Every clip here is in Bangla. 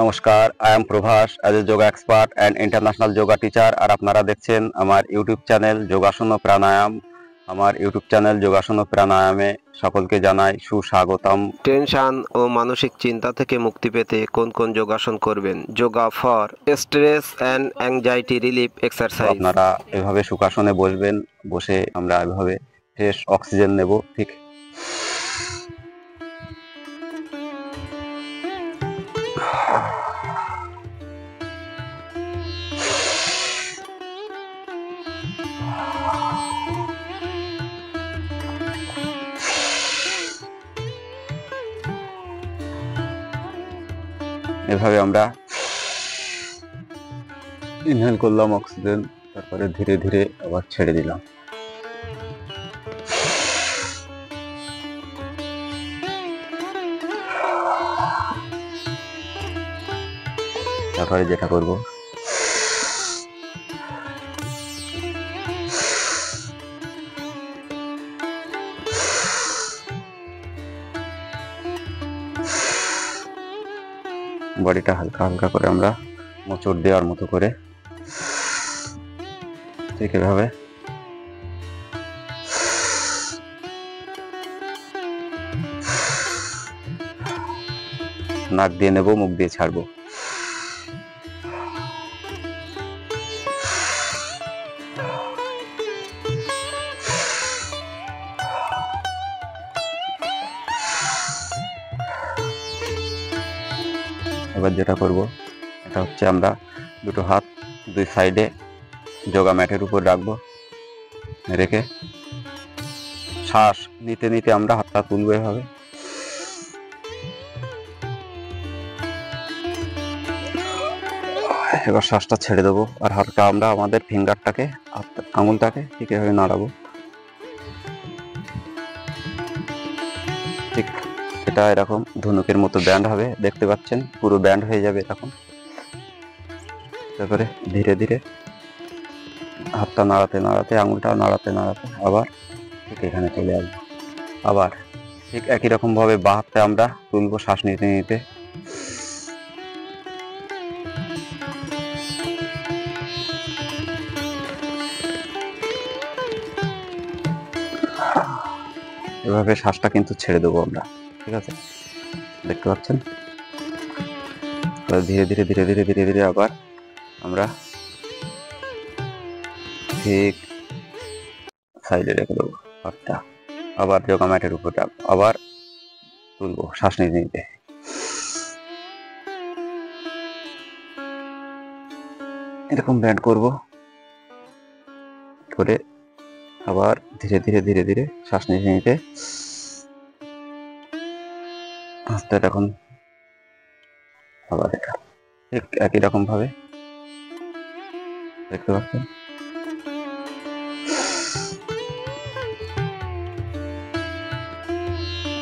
নমস্কার, I am Prabhas as a yoga expert and international yoga teacher. আর আপনারা দেখছেন আমার ইউটিউব চ্যানেল যোগাসন ও প্রাণায়াম। আমার ইউটিউব চ্যানেল যোগাসন ও প্রাণায়ামে সকলকে জানাই সুস্বাগতম। টেনশন ও মানসিক চিন্তা থেকে মুক্তি পেতে কোন কোন যোগাসন করবেন? Yoga for stress and anxiety relief exercise. আপনারা এভাবে সুখাসনে বসবেন, বসে আমরা এভাবে ফ্রেশ অক্সিজেন নেব। ঠিক এভাবে আমরা ইনহেল করলাম অক্সিজেন, তারপরে ধীরে ধীরে আবার ছেড়ে দিলাম। তারপরে যেটা করব, বডিটা হালকা হালকা করে আমরা মোচড় দেওয়ার মতো করে ঠিক এভাবে নাক দিয়ে নেব, মুখ দিয়ে ছাড়বো। এবার যেটা করব, এটা হচ্ছে আমরা দুটো হাত দুই সাইডে যোগা ম্যাটের উপর রাখবো, রেখে শ্বাস নিতে নিতে আমরা হাতটা তুলবো এভাবে। এবার শ্বাসটা ছেড়ে দেবো, আর হালকা আমরা আমাদের ফিঙ্গারটাকে, আঙুলটাকে ঠিক এভাবে নাড়াবো। ঠিক এটা এরকম ধনুকের মতো ব্যান্ড হবে, দেখতে পাচ্ছেন, পুরো ব্যান্ড হয়ে যাবে এরকম। তারপরে ধীরে ধীরে হাতটা নাড়াতে নাড়াতে, আঙুলটা নাড়াতে নাড়াতে আবার ঠিক এখানে চলে আসবো। আবার ঠিক একই রকম ভাবে বাঁ হাতটা আমরা তুলবো শ্বাস নিতে নিতে। এভাবে শ্বাসটা কিন্তু ছেড়ে দেবো আমরা, ঠিক আছে, দেখতে পাচ্ছেন। ধীরে ধীরে ধীরে ধীরে ধীরে ধীরে আবার আমরা ঠিক সাইডে রেখে দেবো হাতটা, আবার যোগা ম্যাটের উপর রাখবো, আবার তুলবো শ্বাস নিতে নিতে। এরকম ব্যান্ড করব করে আবার ধীরে ধীরে ধীরে ধীরে শ্বাস নিতে নিতে হাতটা এরকম আবার এটা ঠিক একই রকম ভাবে, দেখতে পাচ্ছেন।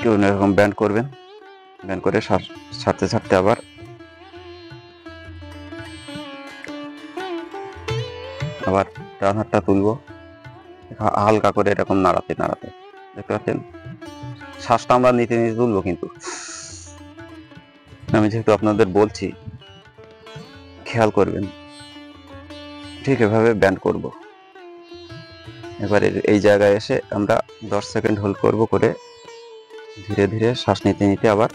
কেউ এরকম ব্যান্ড করবেন, ব্যান্ড করে শ্বাস ছাড়তে ছাড়তে আবার আবার ডান হাতটা তুলবো, হালকা করে এরকম নাড়াতে নাড়াতে, দেখতে পাচ্ছেন। শ্বাসটা আমরা নিতে নিতে তুলবো, কিন্তু আমি যেহেতু আপনাদের বলছি খেয়াল করবেন। ঠিক এভাবে ব্যান্ড করব। এবারে এই জায়গায় এসে আমরা 10 সেকেন্ড হোল্ড করব, করে ধীরে ধীরে শ্বাস নিতে নিতে আবার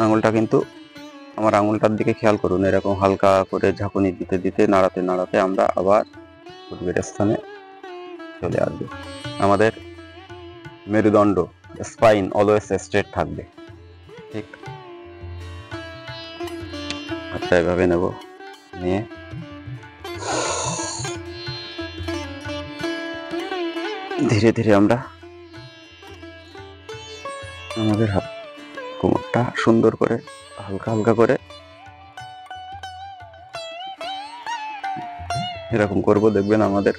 আঙুলটা, কিন্তু আমার আঙুলটার দিকে খেয়াল করুন, এরকম হালকা করে ঝাঁকুনি দিতে দিতে নাড়াতে নাড়াতে আমরা আবার পূর্বের স্থানে চলে আসবো। আমাদের মেরুদণ্ড, স্পাইন অলওয়েজ স্ট্রেট থাকবে। ঠিক হাতটা এভাবে নেব, নিয়ে ধীরে ধীরে আমরা আমাদের হাত কোমরটা সুন্দর করে হালকা হালকা করে এরকম করব। দেখবেন আমাদের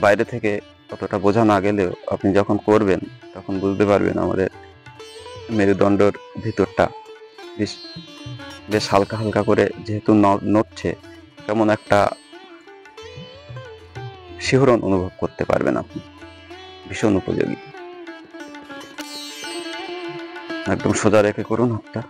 বাইরে থেকে অতটা বোঝা না গেলেও আপনি যখন করবেন তখন বুঝতে পারবেন আমাদের মেরুদণ্ডের ভিতরটা বেশ হালকা হালকা করে যেহেতু নড়ছে, কেমন একটা শিহরণ অনুভব করতে পারবেন আপনি। ভীষণ উপযোগী। একদম সোজা রেখে করুন হাতটা।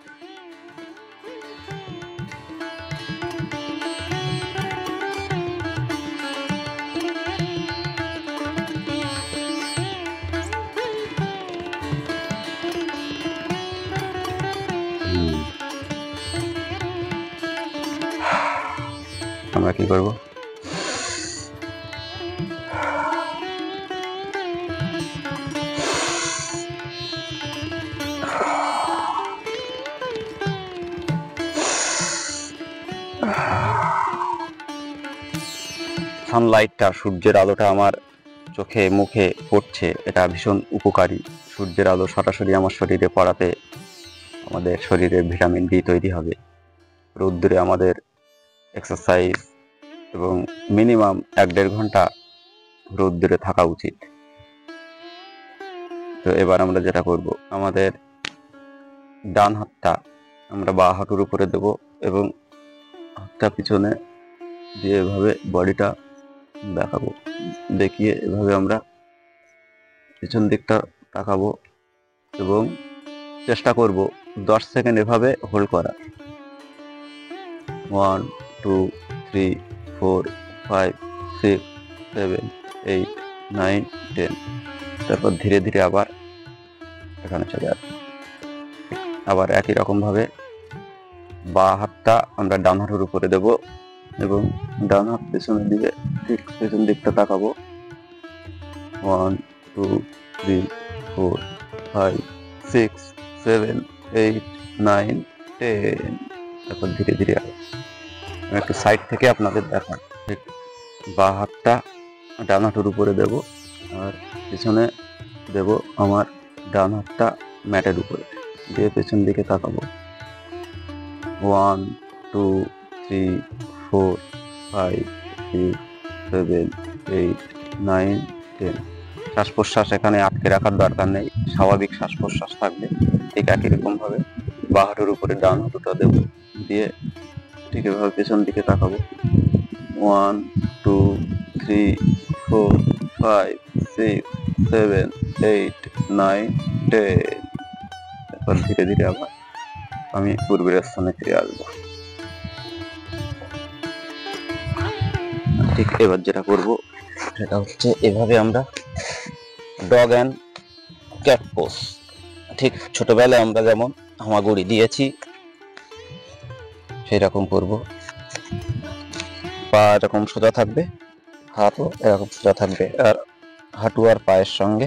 আমরা কি করব, সানলাইটটা, সূর্যের আলোটা আমার চোখে মুখে পড়ছে, এটা ভীষণ উপকারী। সূর্যের আলো সরাসরি আমার শরীরে পড়াতে আমাদের শরীরে ভিটামিন ডি তৈরি হবে। রোদ্দুরে আমাদের এক্সারসাইজ এবং মিনিমাম 1-1.5 ঘন্টা রোদ্দুরে থাকা উচিত। তো এবার আমরা যেটা করব, আমাদের ডান হাতটা আমরা বাঁ হাঁটুর উপরে দেব এবং হাতটা পিছনে দিয়ে এভাবে বডিটা দেখাবো, দেখিয়ে এভাবে আমরা পিছন দিকটা তাকাবো এবং চেষ্টা করব 10 সেকেন্ড এভাবে হোল্ড করা। 1 2 3 4 5 6 7 8 9 10। তারপর ধীরে ধীরে আবার এখানে চলে আসবে। আবার একই রকম ভাবে বাঁ হাতটা আমরা ডান হাঁটুর উপরে দেব এবং ডান হাত পেছনের দিকে, ঠিক পেছন দিকটা তাকাবো। 1 2 3 4 5 6 7 8 9 10। তারপর ধীরে ধীরে একটু সাইড থেকে আপনাদের দেখান। ঠিক বাঁ হাতটা ডান হাঁটুর উপরে দেব আর পিছনে দেব আমার ডান হাতটা ম্যাটের উপরে দিয়ে পেছন দিকে তাকাবো। 1 2 3 4 5 6 7 8 9 10। শ্বাস প্রশ্বাস এখানে আটকে রাখার দরকার নেই, স্বাভাবিক শ্বাস প্রশ্বাস থাকবে। ঠিক একই রকম ভাবে বাঁ হাঁটুর উপরে ডান হাঁটুটা দেব, দিয়ে ঠিক এভাবে পেছন দিকে তাকাবো। 1 2 3 4 5 6 7 8 9 10। তারপর ধীরে ধীরে আবার আমি পূর্বের স্থানে ফিরে আসবো। ঠিক এবার যেটা করব সেটা হচ্ছে এভাবে আমরা ডগ অ্যান্ড ক্যাট পোজ, ঠিক ছোটবেলায় আমরা যেমন হামাগুড়ি দিয়েছি সেই রকম করব। পা এরকম সোজা থাকবে, হাতও এরকম সোজা থাকবে, আর হাঁটু আর পায়ের সঙ্গে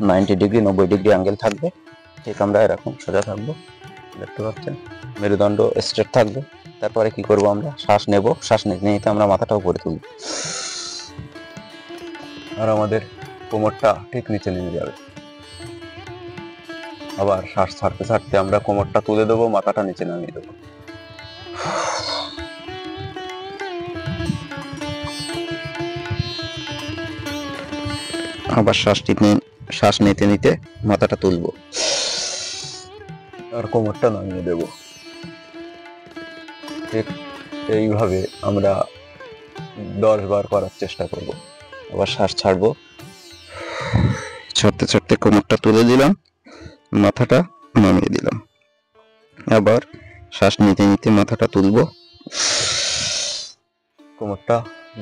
90 ডিগ্রি 90 ডিগ্রি অ্যাঙ্গেল থাকবে। ঠিক আমরা এরকম সোজা থাকবো, দেখতে পাচ্ছেন, মেরুদণ্ড স্ট্রেট থাকবে। তারপরে কি করব, আমরা শ্বাস নেব, শ্বাস নিতে নিতে আমরা মাথাটা উপরে তুলব আর আমাদের কোমরটা ঠিক নিচে নেমে যাবে। আবার শ্বাস ছাড়তে ছাড়তে আমরা কোমরটা তুলে দেবো, মাথাটা নিচে নামিয়ে দেবো। আবার শ্বাস নিতে নিতে মাথাটা তুলবো আর কোমরটা নামিয়ে দেব। ঠিক এইভাবে আমরা 10 বার করার চেষ্টা করব। আবার শ্বাস ছাড়বো, ছাড়তে ছাড়তে কোমরটা তুলে দিলাম, মাথাটা নামিয়ে দিলাম। আবার শ্বাস নিতে নিতে মাথাটা তুলবো, কোমরটা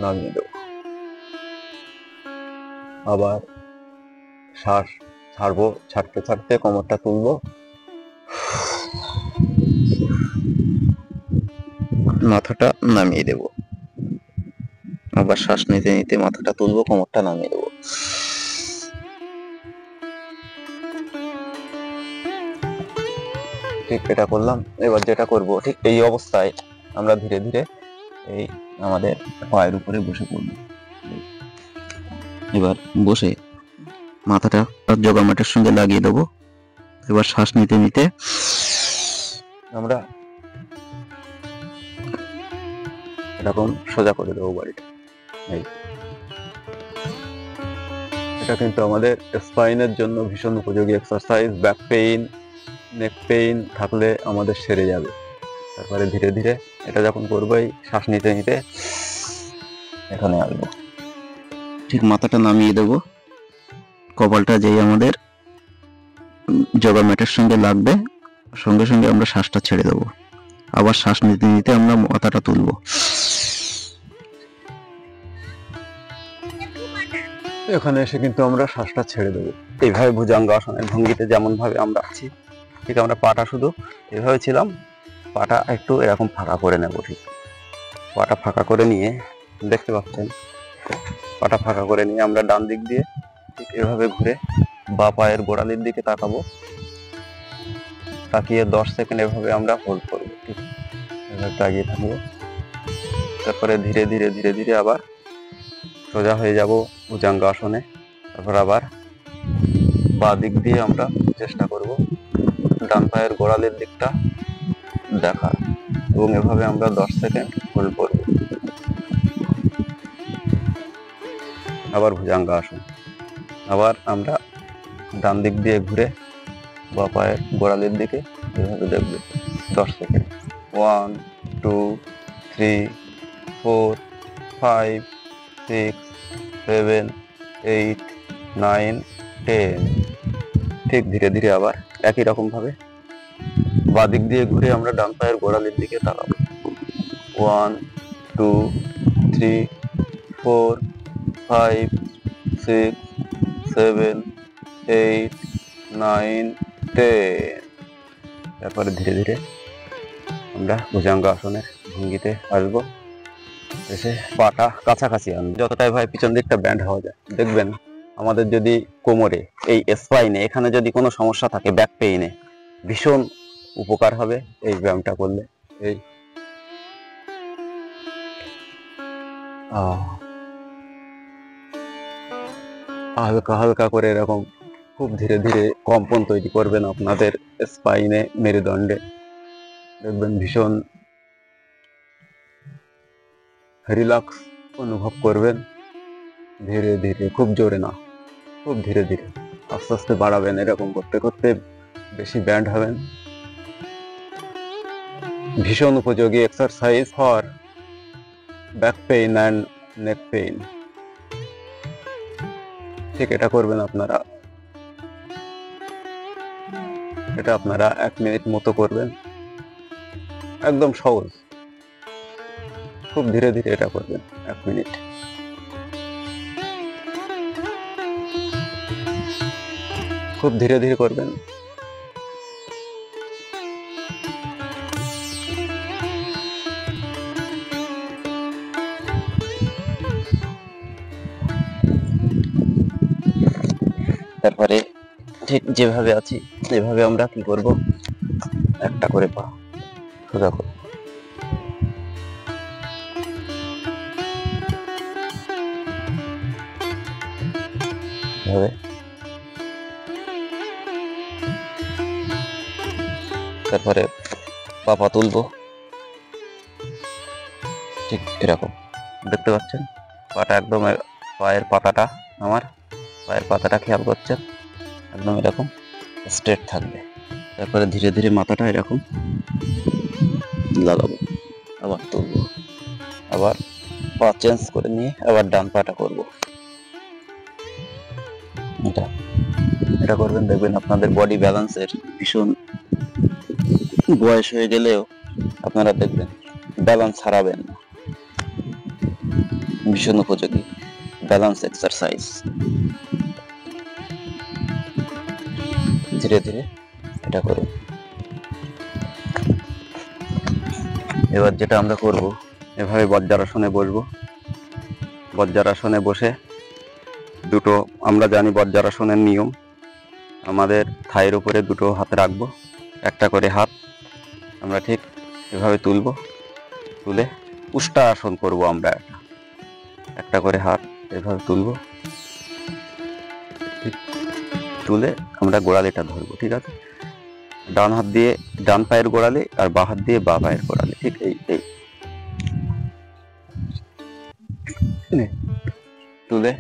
নামিয়ে দেব। আবার শ্বাস ছাড়বো, ছাড়তে ছাড়তে কোমরটা তুলবো, মাথাটা নামিয়ে দেব। আবার শ্বাস নিতে নিতে মাথাটা তুলবো, কোমরটা নামিয়ে দেব। ঠিক এটা করলাম। এবার যেটা করব, ঠিক এই অবস্থায় আমরা ধীরে ধীরে এই আমাদের পায়ের উপরে বসে পড়ব। এবার বসে মাথাটা যোগা ম্যাটের সঙ্গে লাগিয়ে দেবো। এবার শ্বাস নিতে নিতে আমরা এরকম সোজা করে দেবো বাড়িটা। এটা কিন্তু আমাদের স্পাইনের জন্য ভীষণ উপযোগী এক্সারসাইজ। ব্যাক পেইন, নেক পেইন থাকলে আমাদের সেরে যাবে। তারপরে ধীরে ধীরে এটা যখন করবোই, শ্বাস নিতে নিতে এখানে আসবো, ঠিক মাথাটা নামিয়ে দেবো। কপালটা যেই আমাদের যোগা ম্যাটের সঙ্গে লাগবে, সঙ্গে সঙ্গে আমরা শ্বাসটা ছেড়ে দেবো। আবার শ্বাস নিতে নিতে আমরা মাথাটা তুলবো। এখানে এসে কিন্তু আমরা শ্বাসটা ছেড়ে দেবো। এইভাবে ভুজঙ্গাসনের ভঙ্গিতে যেমন ভাবে আমরা আছি, ঠিক আমরা পাটা শুধু এভাবে ছিলাম, পাটা একটু এরকম ফাঁকা করে নেব। ঠিক পাটা ফাঁকা করে নিয়ে, দেখতে পাচ্ছেন পাটা ফাঁকা করে নিয়ে আমরা ডান দিক দিয়ে ঠিক এভাবে ঘুরে বা পায়ের গোড়ালির দিকে তাকাবো। তাকিয়ে 10 সেকেন্ড এভাবে আমরা হোল্ড করবো, ঠিক এভাবে তাকিয়ে থাকবো। তারপরে ধীরে ধীরে ধীরে ধীরে আবার সোজা হয়ে যাব ভুজঙ্গ আসনে। তারপর আবার বাঁ দিক দিয়ে আমরা চেষ্টা করব ডান পায়ের গোড়ালির দিকটা দেখা, এবং এভাবে আমরা 10 সেকেন্ড হোল্ড করব। আবার ভুজঙ্গ আসন। আবার আমরা ডান দিক দিয়ে ঘুরে বাঁ পায়ের গোড়ালির দিকে এভাবে দেখব 10 সেকেন্ড। 1 2 3 4 5 6 7 8 9 10। ঠিক ধীরে ধীরে আবার একই রকম ভাবে বাঁ দিক দিয়ে ঘুরে আমরা ডান পায়ের গোড়ালির দিকে তাকাবো। 1 2 3 4 5 6 7 8 9 10। তারপরে ধীরে ধীরে আমরা ভুজঙ্গ আসনের ভঙ্গিতে আসবো। এসে পাটা কাছাকাছি আনবো, যতটাই ভাই পিছন দিকটা ব্যান্ড হওয়া যায়। দেখবেন আমাদের যদি কোমরে এই স্পাইনে এখানে যদি কোনো সমস্যা থাকে, ব্যাক পেইনে, ভীষণ উপকার হবে এই ব্যায়ামটা করলে। এই হালকা হালকা করে এরকম খুব ধীরে ধীরে কম্পন তৈরি করবেন আপনাদের স্পাইনে, মেরুদণ্ডে। দেখবেন ভীষণ রিল্যাক্স অনুভব করবেন। ধীরে ধীরে, খুব জোরে না, খুব ধীরে ধীরে আস্তে আস্তে বাড়াবেন। এরকম করতে করতে বেশি ব্যান্ড হবেন। ভীষণ উপযোগী exercise for back pain and neck pain. ঠিক এটা করবেন আপনারা, এটা আপনারা 1 মিনিট মতো করবেন, একদম সহজ। খুব ধীরে ধীরে এটা করবেন 1 মিনিট। খুব ধীরে ধীরে করবেন। তারপরে ঠিক যেভাবে আছি এভাবে আমরা কি করব, একটা করে পা সোজা করব। তারপরে পা তুলবো, ঠিক এরকম। দেখতে পাচ্ছেন পাটা একদম, পায়ের পাতাটা, আমার পায়ের পাতাটা খেয়াল করছেন, একদম এরকম স্ট্রেট থাকবে। তারপরে ধীরে ধীরে মাথাটা এরকম লাগাবো, আবার তুলবো, আবার পা চেঞ্জ করে নিয়ে আবার ডান পাটা করবো। এটা করবেন, দেখবেন আপনাদের বডি ব্যালেন্সের ভীষণ, বয়স হয়ে গেলেও আপনারা দেখবেন ব্যালেন্স হারাবেন না। ভীষণ উপযোগী ব্যালেন্স এক্সারসাইজ। ধীরে ধীরে এটা করুন। এবার যেটা আমরা করব, এভাবে বজ্রাসনে বসবো। বজ্রাসনে বসে দুটো, আমরা জানি বজ্রাসনের নিয়ম, আমাদের থাইয়ের উপরে দুটো হাত রাখবো, একটা করে হাত আমরা ঠিক এভাবে তুলবো, তুলে উষ্ট্রাসন করব। আমরা একটা করে হাত এভাবে তুলবো, তুলে আমরা গোড়ালিটা ধরবো, ঠিক আছে? ডান হাত দিয়ে ডান পায়ের গোড়ালি আর বাঁ হাত দিয়ে বাঁ পায়ের গোড়ালি, ঠিক এই তুলে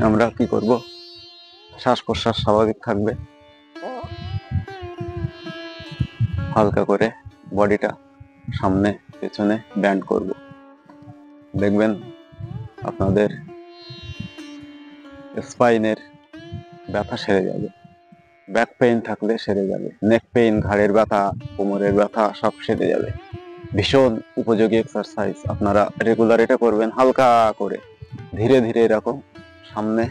আমরা কি করব, শ্বাস প্রশ্বাস স্বাভাবিক থাকবে। হালকা করে বডিটা সামনে পেছনে ব্যান্ড করব। দেখবেন আপনাদের স্পাইনের ব্যথা সেরে যাবে, ব্যাক পেইন থাকলে সেরে যাবে, নেক পেইন, ঘাড়ের ব্যথা, কোমরের ব্যথা সব সেরে যাবে। ভীষণ উপযোগী এক্সারসাইজ, আপনারা রেগুলার এটা করবেন। হালকা করে ধীরে ধীরে এরকম সামনে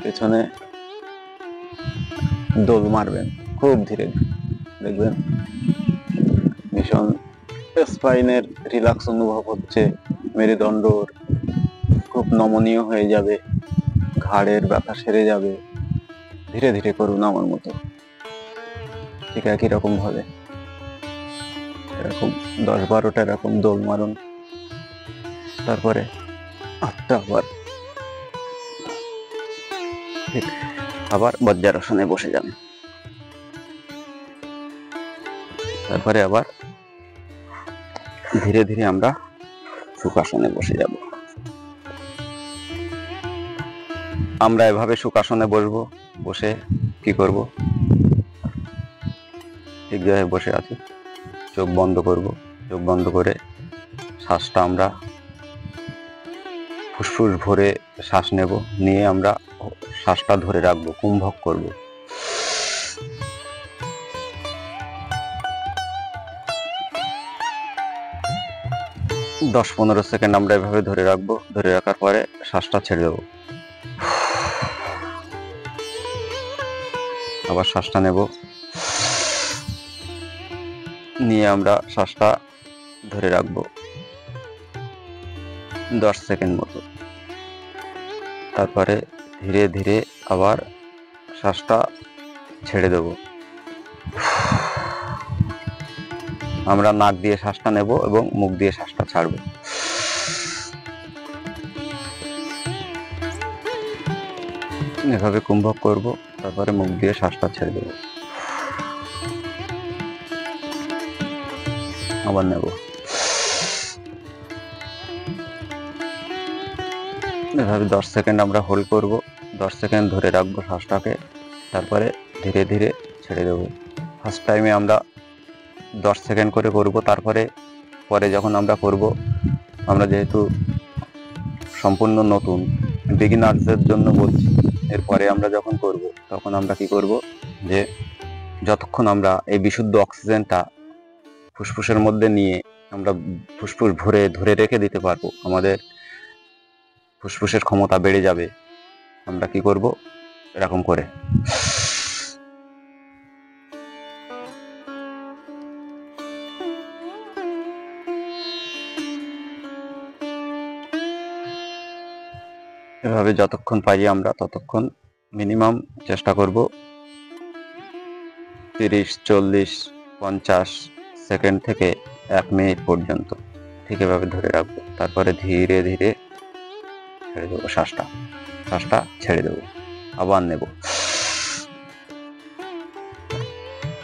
পেছনে দোল মারবেন, খুব ধীরে ধীরে। দেখবেন ভীষণ স্পাইনের রিল্যাক্স অনুভব হচ্ছে, মেরুদণ্ড খুব নমনীয় হয়ে যাবে, ঘাড়ের ব্যথা সেরে যাবে। ধীরে ধীরে করুন আমার মতো, ঠিক একই রকম ভাবে এরকম 10-12টা এরকম দৌড় মারুন। তারপরে হাতটা আবার বজ্রাসনে বসে যান। তারপরে আবার ধীরে ধীরে আমরা সুখাসনে বসে যাব। আমরা এভাবে সুখাসনে বসবো। বসে কি করব, ঠিক জায়গায় বসে আছি, চোখ বন্ধ করব। চোখ বন্ধ করে শ্বাসটা আমরা ফুসফুস ভরে শ্বাস নেব, নিয়ে আমরা শ্বাসটা ধরে রাখবো, কুম্ভক করব। দশ 15 সেকেন্ড আমরা এভাবে ধরে রাখবো। ধরে রাখার পরে শ্বাসটা ছেড়ে দেবো। আবার শ্বাসটা নেব, নিয়ে আমরা শ্বাসটা ধরে রাখবো 10 সেকেন্ড মতো। তারপরে ধীরে ধীরে আবার শ্বাসটা ছেড়ে দেব। আমরা নাক দিয়ে শ্বাসটা নেব এবং মুখ দিয়ে শ্বাসটা ছাড়ব। এভাবে কুম্ভক করব, তারপরে মুখ দিয়ে শ্বাসটা ছেড়ে দেব। আবার নেব। এভাবে 10 সেকেন্ড আমরা হোল্ড করব। 10 সেকেন্ড ধরে রাখবো শ্বাসটাকে, তারপরে ধীরে ধীরে ছেড়ে দেব। ফার্স্ট টাইমে আমরা 10 সেকেন্ড করে করব। তারপরে পরে যখন আমরা করব, আমরা যেহেতু সম্পূর্ণ নতুন, বিগিনার্সদের জন্য বলছি, এরপরে আমরা যখন করব তখন আমরা কি করব, যে যতক্ষণ আমরা এই বিশুদ্ধ অক্সিজেনটা ফুসফুসের মধ্যে নিয়ে আমরা ফুসফুস ভরে ধরে রেখে দিতে পারবো, আমাদের ফুসফুসের ক্ষমতা বেড়ে যাবে। আমরা কি করব, এরকম করে এভাবে যতক্ষণ পারি আমরা ততক্ষণ মিনিমাম চেষ্টা করব 30, 40, 50 সেকেন্ড থেকে 1 মিনিট পর্যন্ত ঠিক এভাবে ধরে রাখবো। তারপরে ধীরে ধীরে ছেড়ে দেবো শ্বাসটা ছেড়ে দেবো। আবার নেব,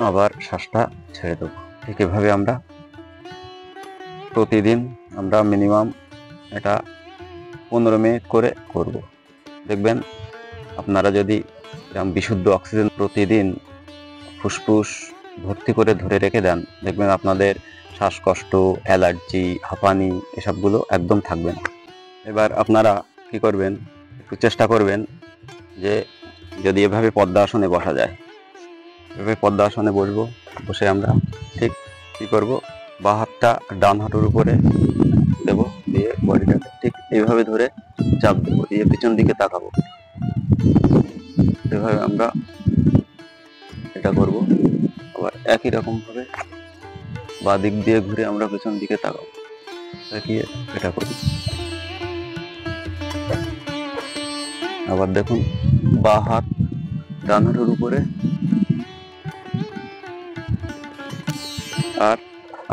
আবার শ্বাসটা ছেড়ে দেবো। ঠিক এভাবে আমরা প্রতিদিন আমরা মিনিমাম এটা 15 মিনিট করে করব। দেখবেন আপনারা যদি এরকম বিশুদ্ধ অক্সিজেন প্রতিদিন ফুসফুস ভর্তি করে ধরে রেখে দেন, দেখবেন আপনাদের শ্বাসকষ্ট, অ্যালার্জি, হাঁপানি এসবগুলো একদম থাকবে না। এবার আপনারা কি করবেন, একটু চেষ্টা করবেন যে যদি এভাবে পদ্মাসনে বসা যায়, এভাবে পদ্মাসনে বসবো। বসে আমরা ঠিক কি করব, বাঁ হাতটা ডান হাঁটুর উপরে দেবো, দিয়ে বডিটাকে ঠিক এইভাবে ধরে চাপ দেবো, দিয়ে পিছন দিকে তাকাবো। এভাবে আমরা এটা করব। আবার একই রকম ভাবে বাঁ দিক দিয়ে ঘুরে আমরা পিছন দিকে তাকাবো, তাকিয়ে এটা করি। আবার দেখুন, বাঁ হাত ডান হাঁটুর উপরে, আর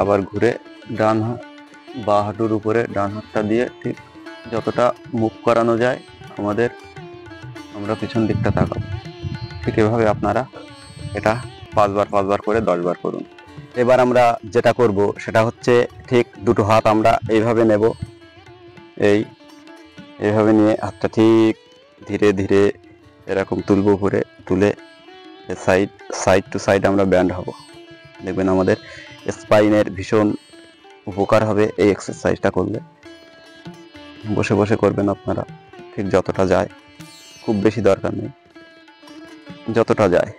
আবার ঘুরে বাঁ হাঁটুর উপরে ডান হাতটা দিয়ে ঠিক যতটা মুভ করানো যায় আমাদের, আমরা পিছন দিকটা তাকাবো। ঠিক এভাবে আপনারা এটা 5 বার করে 10 বার করুন। এবার আমরা যেটা করব সেটা হচ্ছে, ঠিক দুটো হাত আমরা এইভাবে নেব, এইভাবে নিয়ে হাতটা ঠিক ধীরে ধীরে এরকম তুলবো, উপরে তুলে সাইড টু সাইড আমরা ব্যান্ড হব। দেখবেন আমাদের স্পাইনের ভীষণ উপকার হবে এই এক্সারসাইজটা করলে। বসে বসে করবেন আপনারা, ঠিক যতটা যায়, খুব বেশি দরকার নেই, যতটা যায়।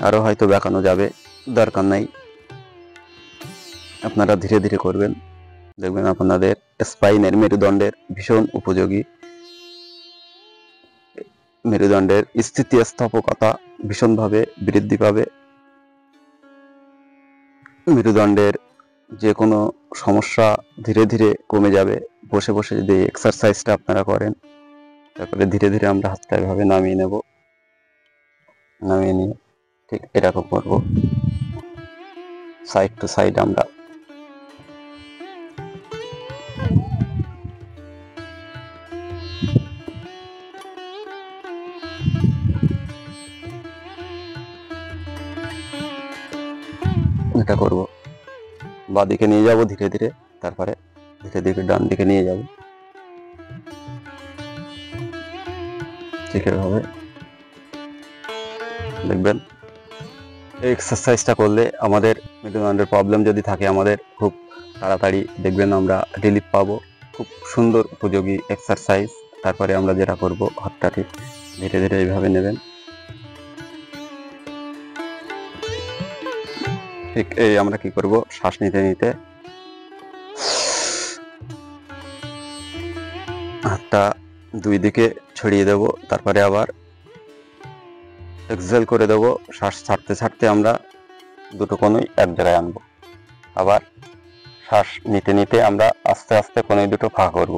আরো হয়তো বেঁকানো যাবে, দরকার নাই। আপনারা ধীরে ধীরে করবেন, দেখবেন আপনাদের স্পাইনের মেরুদণ্ডের ভীষণ উপযোগী। মেরুদণ্ডের স্থিতিস্থাপকতা ভীষণভাবে বৃদ্ধি পাবে। মেরুদণ্ডের যে কোনো সমস্যা ধীরে ধীরে কমে যাবে বসে বসে যদি এক্সারসাইজটা আপনারা করেন। তারপরে ধীরে ধীরে আমরা হাতটা এভাবে নামিয়ে নেব, নামিয়ে নিয়ে ঠিক এরকম করব, সাইড টু সাইড আমরা এটা করব। বাঁদিকে নিয়ে যাব ধীরে ধীরে, তারপরে ধীরে ধীরে ডান দিকে নিয়ে যাব, ঠিক এভাবে দেখবেন। এই এক্সারসাইজটা করলে আমাদের মেরুদণ্ডের প্রবলেম যদি থাকে আমাদের খুব তাড়াতাড়ি দেখবেন আমরা রিলিফ পাবো। খুব সুন্দর উপযোগী এক্সারসাইজ। তারপরে আমরা যেটা করব, হাতটা ঠিক ধীরে ধীরে এইভাবে নেবেন, ঠিক এই আমরা কি করব, শ্বাস নিতে নিতে হাতটা দুই দিকে ছড়িয়ে দেব, তারপরে আবার এক্সহেল করে দেব। শ্বাস ছাড়তে ছাড়তে আমরা দুটো কোণই এক জায়গায় আনবো। আবার শ্বাস নিতে নিতে আমরা আস্তে আস্তে কোণই দুটো ফাঁকা করব।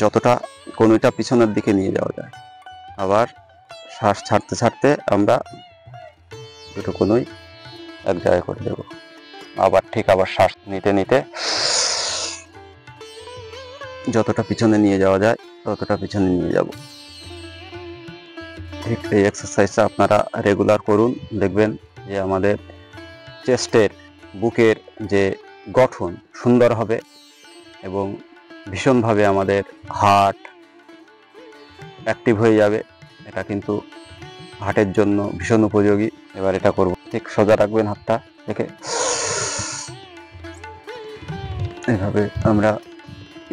যতটা কোণইটা পিছনের দিকে নিয়ে যাওয়া যায়। আবার শ্বাস ছাড়তে ছাড়তে আমরা দুটো কোণই এক জায়গায় করে দেব। আবার ঠিক আবার শ্বাস নিতে নিতে যতটা পিছনে নিয়ে যাওয়া যায় ততটা পিছনে নিয়ে যাব। ঠিক এই এক্সারসাইজটা আপনারা রেগুলার করুন, দেখবেন যে আমাদের চেস্টের, বুকের যে গঠন সুন্দর হবে এবং ভীষণভাবে আমাদের হার্ট অ্যাক্টিভ হয়ে যাবে। এটা কিন্তু হার্টের জন্য ভীষণ উপযোগী। এবার এটা করব, ঠিক সোজা রাখবেন হাতটা রেখে এভাবে আমরা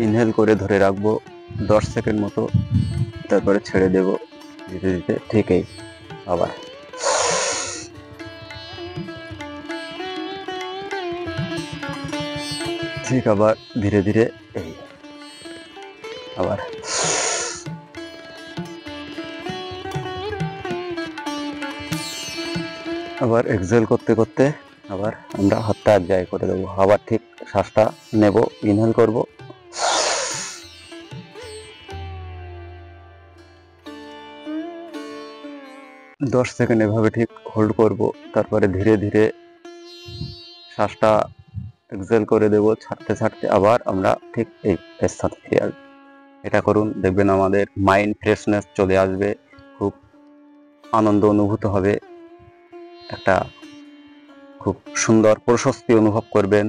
ইনহেল করে ধরে রাখবো 10 সেকেন্ড মতো, তারপরে ছেড়ে দেব ধীরে ধীরে। ঠিক এই আবার ঠিক আবার ধীরে ধীরে এই আবার আবার এক্সহেল করতে করতে আবার আমরা হাতটা এক জায়গায় করে দেবো। আবার ঠিক শ্বাসটা নেব, ইনহেল করব, দশ সেকেন্ড এভাবে ঠিক হোল্ড করব, তারপরে ধীরে ধীরে শ্বাসটা এক্সহেল করে দেব। ছাড়তে ছাড়তে আবার আমরা ঠিক এই স্থানে ফিরে আসবো। এটা করুন, দেখবেন আমাদের মাইন্ড ফ্রেশনেস চলে আসবে, খুব আনন্দ অনুভূত হবে, একটা খুব সুন্দর প্রশস্তি অনুভব করবেন।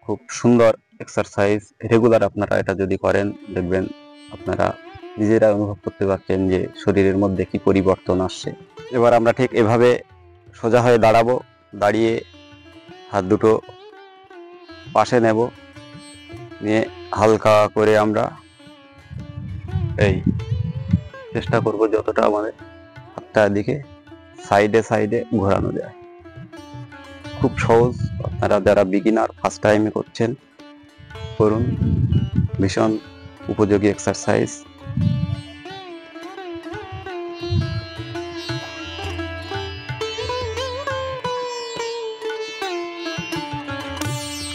খুব সুন্দর এক্সারসাইজ। রেগুলার আপনারা এটা যদি করেন দেখবেন আপনারা নিজেরা অনুভব করতে পারছেন যে শরীরের মধ্যে কি পরিবর্তন আসছে। এবার আমরা ঠিক এভাবে সোজা হয়ে দাঁড়াবো, দাঁড়িয়ে হাত দুটো পাশে নেব, নিয়ে হালকা করে আমরা এই চেষ্টা করব যতটা আমাদের হাতটা দিকে সাইডে সাইডে ঘোরানো যায়। খুব সহজ, আপনারা যারা বিগিনার ফার্স্ট টাইমে করছেন করুন, ভীষণ উপযোগী এক্সারসাইজ।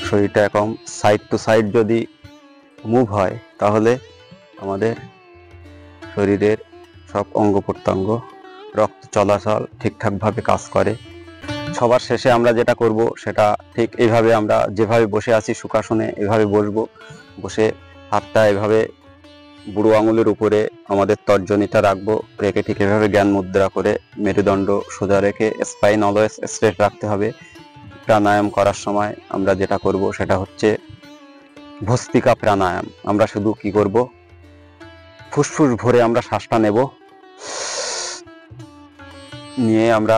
শরীরটা এরকম সাইড টু সাইড যদি মুভ হয় তাহলে আমাদের শরীরের সব অঙ্গ প্রত্যঙ্গ, রক্ত চলাচল ঠিকঠাকভাবে কাজ করে। সবার শেষে আমরা যেটা করব সেটা ঠিক এইভাবে, আমরা যেভাবে বসে আছি সুখাসনে এভাবে বসবো, বসে হাতটা এভাবে বুড়ো আঙুলের উপরে আমাদের তর্জনীটা রাখবো, রেখে ঠিক এভাবে জ্ঞান মুদ্রা করে মেরুদণ্ড সোজা রেখে স্পাইন অলওয়েজ স্ট্রেট রাখতে হবে। প্রাণায়াম করার সময় আমরা যেটা করব সেটা হচ্ছে ভস্ত্রিকা প্রাণায়াম। আমরা শুধু কি করব, ফুসফুস ভরে আমরা শ্বাসটা নেব, নিয়ে আমরা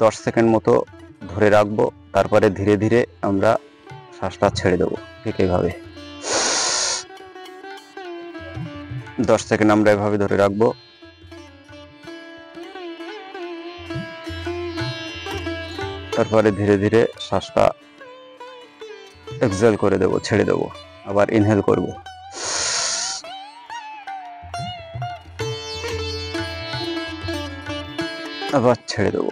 10 সেকেন্ড মতো ধরে রাখবো, তারপরে ধীরে ধীরে আমরা শ্বাসটা ছেড়ে দেবো। ঠিক এইভাবে 10 সেকেন্ড আমরা এভাবে ধরে রাখবো, তারপরে ধীরে ধীরে শ্বাসটা এক্সহেল করে দেব, ছেড়ে দেব। আবার ইনহেল করব, আবার ছেড়ে দেব।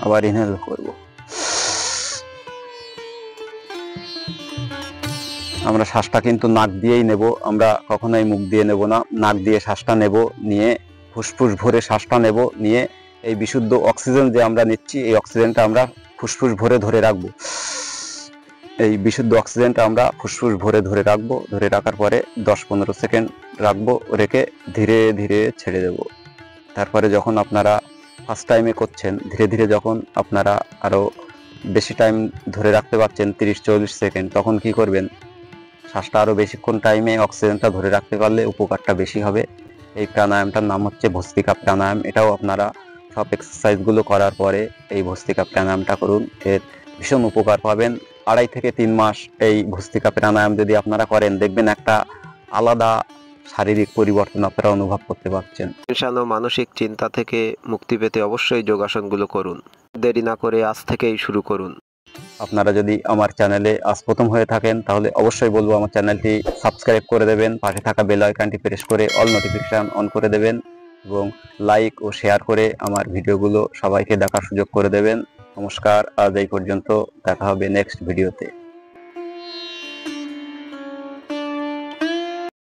আবার ইনহেল করব। আমরা শ্বাসটা কিন্তু নাক দিয়েই নেব, আমরা কখনোই মুখ দিয়ে নেব না। নাক দিয়ে শ্বাসটা নেব, নিয়ে ফুসফুস ভরে শ্বাসটা নেব, নিয়ে এই বিশুদ্ধ অক্সিজেন যে আমরা নিচ্ছি এই অক্সিজেনটা আমরা ফুসফুস ভরে ধরে রাখবো। এই বিশুদ্ধ অক্সিজেনটা আমরা ফুসফুস ভরে ধরে রাখবো। ধরে রাখার পরে 10-15 সেকেন্ড রাখবো, রেখে ধীরে ধীরে ছেড়ে দেব। তারপরে যখন আপনারা ফার্স্ট টাইমে করছেন, ধীরে ধীরে যখন আপনারা আরো বেশি টাইম ধরে রাখতে পারছেন, 30-40 সেকেন্ড, তখন কি করবেন, শ্বাসটা আরো বেশিক্ষণ টাইমে অক্সিজেনটা ধরে রাখতে পারলে উপকারটা বেশি হবে। এই প্রাণায়ামটার নাম হচ্ছে ভস্ত্রিকা প্রাণায়াম। এটাও আপনারা সব এক্সারসাইজগুলো করার পরে এই ভস্ত্রিকা প্রাণায়ামটা করুন, এর ভীষণ উপকার পাবেন। 2.5 থেকে 3 মাস এই ভস্ত্রিকা প্রাণায়াম যদি আপনারা করেন, দেখবেন একটা আলাদা শারীরিক পরিবর্তন আপনারা অনুভব করতে পারছেন। টেনশন ও মানসিক চিন্তা থেকে মুক্তি পেতে অবশ্যই যোগাসনগুলো করুন। দেরি না করে আজ থেকেই শুরু করুন। আপনারা যদি আমার চ্যানেলে আজ প্রথম হয়ে থাকেন, তাহলে অবশ্যই বলবো আমার চ্যানেলটি সাবস্ক্রাইব করে দেবেন, পাশে থাকা বেল আইকনটি প্রেস করে অল নোটিফিকেশন অন করে দেবেন এবং লাইক ও শেয়ার করে আমার ভিডিওগুলো সবাইকে দেখার সুযোগ করে দেবেন। নমস্কার, আজ এই পর্যন্ত, দেখা হবে নেক্সট ভিডিওতে।